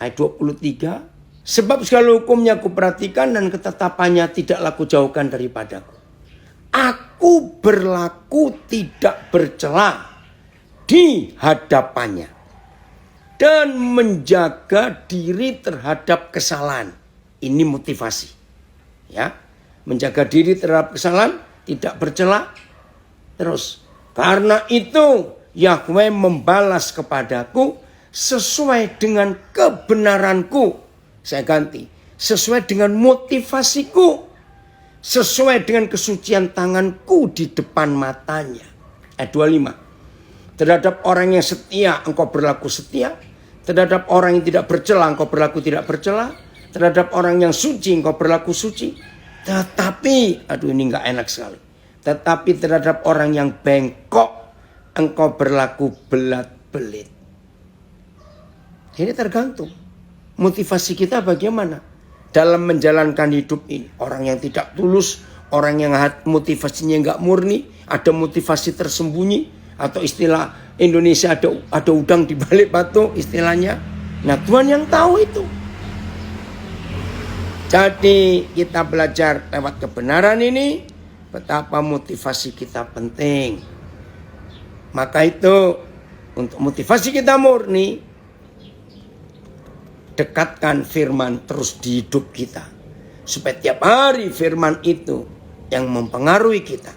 Speaker 1: ayat 23, sebab segala hukumnya kuperhatikan dan ketetapannya tidaklah kujauhkan daripadaku. Aku berlaku tidak bercela di hadapannya dan menjaga diri terhadap kesalahan. Ini motivasi. Ya, menjaga diri terhadap kesalahan, tidak bercela. Terus, karena itu Yahweh membalas kepadaku sesuai dengan kebenaranku. Saya ganti, sesuai dengan motivasiku, sesuai dengan kesucian tanganku di depan matanya. Ayat 25. Terhadap orang yang setia engkau berlaku setia. Terhadap orang yang tidak bercela engkau berlaku tidak bercela. Terhadap orang yang suci engkau berlaku suci. Tetapi, aduh ini gak enak sekali. Tetapi terhadap orang yang bengkok engkau berlaku belat-belit. Ini tergantung. Motivasi kita bagaimana dalam menjalankan hidup ini. Orang yang tidak tulus, orang yang motivasinya nggak murni, ada motivasi tersembunyi, atau istilah Indonesia ada udang di balik batu istilahnya. Nah Tuhan yang tahu itu. Jadi kita belajar lewat kebenaran ini betapa motivasi kita penting. Maka itu untuk motivasi kita murni, dekatkan firman terus di hidup kita. Supaya tiap hari firman itu yang mempengaruhi kita.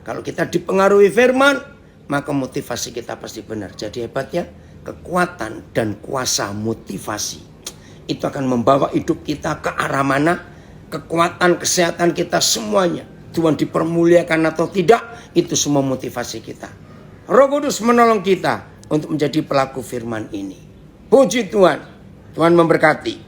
Speaker 1: Kalau kita dipengaruhi firman, maka motivasi kita pasti benar. Jadi hebatnya kekuatan dan kuasa motivasi. Itu akan membawa hidup kita ke arah mana? Kekuatan, kesehatan kita semuanya. Tuhan dipermuliakan atau tidak, itu semua motivasi kita. Roh Kudus menolong kita untuk menjadi pelaku firman ini. Puji Tuhan. Tuhan memberkati.